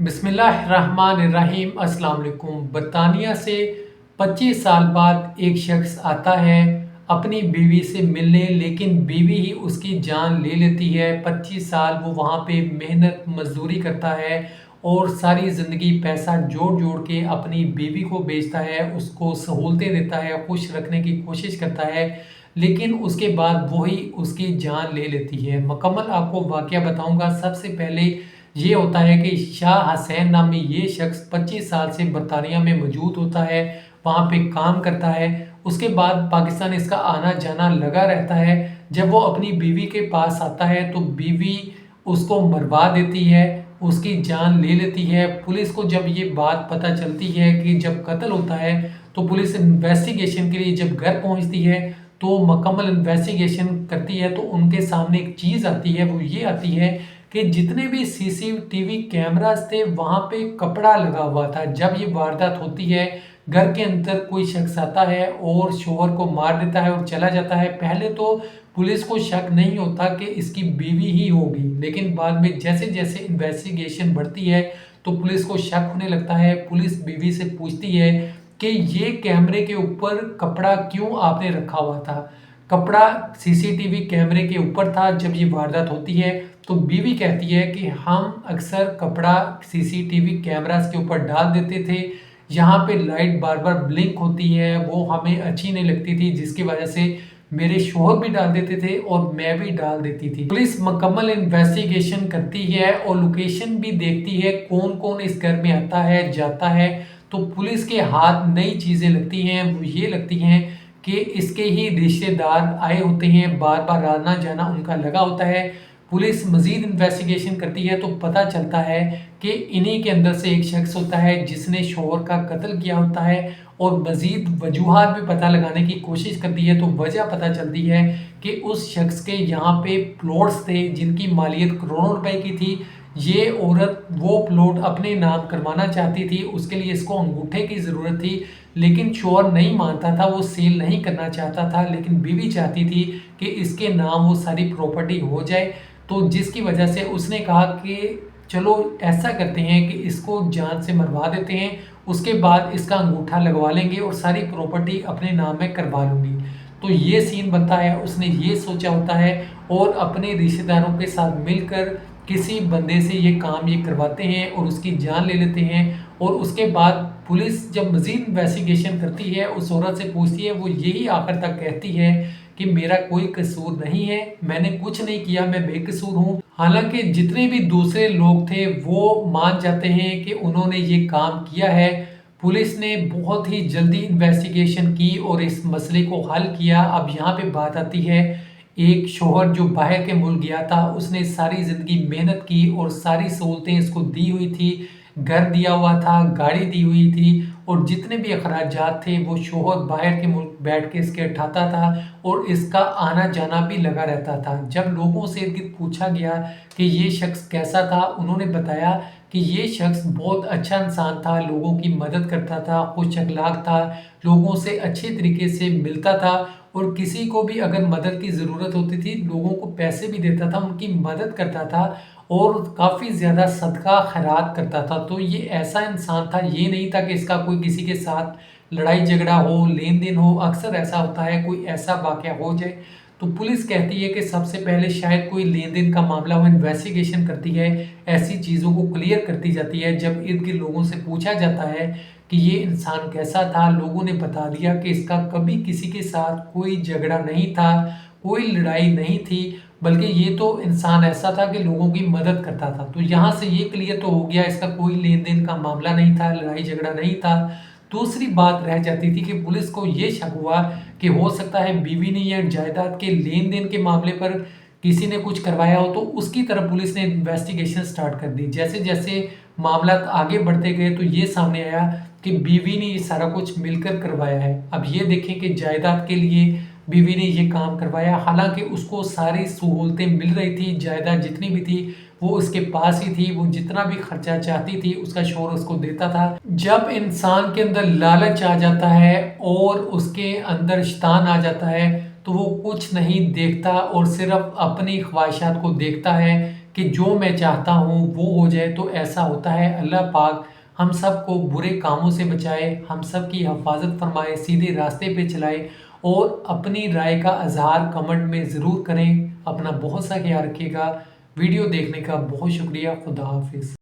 बिस्मिल्लाहिर्रहमानिर्रहीम। अस्सलाम वालेकुम। बरतानिया से 25 साल बाद एक शख्स आता है अपनी बीवी से मिलने, लेकिन बीवी ही उसकी जान ले लेती है। 25 साल वो वहाँ पे मेहनत मजदूरी करता है और सारी ज़िंदगी पैसा जोड़ जोड़ के अपनी बीवी को बेचता है, उसको सहूलतें देता है, खुश रखने की कोशिश करता है, लेकिन उसके बाद वही उसकी जान ले लेती है। मुकम्मल आपको वाक़या बताऊंगा। सबसे पहले ये होता है कि शाह हसैन नामी ये शख्स 25 साल से बरतानिया में मौजूद होता है, वहाँ पे काम करता है। उसके बाद पाकिस्तान इसका आना जाना लगा रहता है। जब वो अपनी बीवी के पास आता है तो बीवी उसको मरवा देती है, उसकी जान ले लेती है। पुलिस को जब ये बात पता चलती है कि जब कत्ल होता है तो पुलिस इन्वेस्टिगेशन के लिए जब घर पहुंचती है तो मुकम्मल इन्वेस्टिगेशन करती है, तो उनके सामने एक चीज़ आती है, वो ये आती है कि जितने भी सीसीटीवी कैमरास थे वहाँ पे कपड़ा लगा हुआ था। जब ये वारदात होती है, घर के अंदर कोई शख्स आता है और शोहर को मार देता है और चला जाता है। पहले तो पुलिस को शक नहीं होता कि इसकी बीवी ही होगी, लेकिन बाद में जैसे जैसे इन्वेस्टिगेशन बढ़ती है तो पुलिस को शक होने लगता है। पुलिस बीवी से पूछती है कि ये कैमरे के ऊपर कपड़ा क्यों आपने रखा हुआ था। कपड़ा सीसीटीवी कैमरे के ऊपर था जब ये वारदात होती है। तो बीवी कहती है कि हम अक्सर कपड़ा सीसीटीवी कैमरास के ऊपर डाल देते थे, यहाँ पे लाइट बार बार ब्लिंक होती है, वो हमें अच्छी नहीं लगती थी, जिसकी वजह से मेरे शोहर भी डाल देते थे और मैं भी डाल देती थी। पुलिस मुकम्मल इन्वेस्टिगेशन करती है और लोकेशन भी देखती है कौन कौन इस घर में आता है जाता है। तो पुलिस के हाथ नई चीज़ें लगती हैं, वो ये लगती हैं कि इसके ही रिश्तेदार आए होते हैं, बार बार आना जाना उनका लगा होता है। पुलिस मज़ीद इन्वेस्टिगेशन करती है तो पता चलता है कि इन्हीं के अंदर से एक शख्स होता है जिसने शोहर का कत्ल किया होता है, और मज़ीद वजूहात भी पता लगाने की कोशिश करती है तो वजह पता चलती है कि उस शख्स के यहाँ पे प्लॉट्स थे जिनकी मालियत करोड़ों रुपए की थी। ये औरत वो प्लॉट अपने नाम करवाना चाहती थी, उसके लिए इसको अंगूठे की ज़रूरत थी, लेकिन शोहर नहीं मानता था, वो सेल नहीं करना चाहता था, लेकिन बीवी चाहती थी कि इसके नाम वो सारी प्रॉपर्टी हो जाए। तो जिसकी वजह से उसने कहा कि चलो ऐसा करते हैं कि इसको जान से मरवा देते हैं, उसके बाद इसका अंगूठा लगवा लेंगे और सारी प्रॉपर्टी अपने नाम में करवा लूँगी। तो ये सीन बनता है, उसने ये सोचा होता है और अपने रिश्तेदारों के साथ मिलकर किसी बंदे से ये काम ये करवाते हैं और उसकी जान ले लेते हैं। और उसके बाद पुलिस जब मज़ीद इन्वेस्टिगेशन करती है, उस औरत से पूछती है, वो यही आखिर तक कहती है कि मेरा कोई कसूर नहीं है, मैंने कुछ नहीं किया, मैं बेकसूर हूँ। हालांकि जितने भी दूसरे लोग थे वो मान जाते हैं कि उन्होंने ये काम किया है। पुलिस ने बहुत ही जल्दी इन्वेस्टिगेशन की और इस मसले को हल किया। अब यहाँ पे बात आती है, एक शोहर जो बाहर के मुल्क गया था, उसने सारी ज़िंदगी मेहनत की और सारी सहूलतें इसको दी हुई थी, घर दिया हुआ था, गाड़ी दी हुई थी, और जितने भी अखराजात थे वो शोहर बाहर के मुल्क बैठ के इसके उठाता था और इसका आना जाना भी लगा रहता था। जब लोगों से इर्द गिर्द पूछा गया कि ये शख्स कैसा था, उन्होंने बताया कि ये शख्स बहुत अच्छा इंसान था, लोगों की मदद करता था, खुश अखलाक था, लोगों से अच्छे तरीके से मिलता था, और किसी को भी अगर मदद की ज़रूरत होती थी लोगों को पैसे भी देता था, उनकी मदद करता था और काफ़ी ज़्यादा सदका खैरात करता था। तो ये ऐसा इंसान था, ये नहीं था कि इसका कोई किसी के साथ लड़ाई झगड़ा हो, लेन देन हो। अक्सर ऐसा होता है, कोई ऐसा वाक़या हो जाए तो पुलिस कहती है कि सबसे पहले शायद कोई लेन देन का मामला हो, इन्वेस्टिगेशन करती है, ऐसी चीज़ों को क्लियर करती जाती है। जब इर्द गिर्द लोगों से पूछा जाता है कि ये इंसान कैसा था, लोगों ने बता दिया कि इसका कभी किसी के साथ कोई झगड़ा नहीं था, कोई लड़ाई नहीं थी, बल्कि ये तो इंसान ऐसा था कि लोगों की मदद करता था। तो यहाँ से ये क्लियर तो हो गया, इसका कोई लेन देन का मामला नहीं था, लड़ाई झगड़ा नहीं था। दूसरी बात रह जाती थी कि पुलिस को ये शक हुआ कि हो सकता है बीवी ने या जायदाद के लेन देन के मामले पर किसी ने कुछ करवाया हो, तो उसकी तरफ पुलिस ने इन्वेस्टिगेशन स्टार्ट कर दी। जैसे जैसे मामला आगे बढ़ते गए तो ये सामने आया कि बीवी ने ये सारा कुछ मिलकर करवाया है। अब ये देखें कि जायदाद के लिए बीवी ने ये काम करवाया, हालांकि उसको सारी सहूलतें मिल रही थी, जायदाद जितनी भी थी वो उसके पास ही थी, वो जितना भी खर्चा चाहती थी उसका शोहर उसको देता था। जब इंसान के अंदर लालच आ जाता है और उसके अंदर शैतान आ जाता है तो वो कुछ नहीं देखता और सिर्फ अपनी ख्वाहिशात को देखता है کہ جو میں چاہتا ہوں وہ ہو جائے تو ایسا ہوتا ہے۔ اللہ پاک ہم سب کو برے کاموں سے بچائے، ہم سب کی حفاظت فرمائے، سیدھے راستے پہ چلائے، اور اپنی رائے کا اظہار کمنٹ میں ضرور کریں۔ اپنا بہت سا خیال رکھیے گا۔ ویڈیو دیکھنے کا بہت شکریہ۔ خدا حافظ۔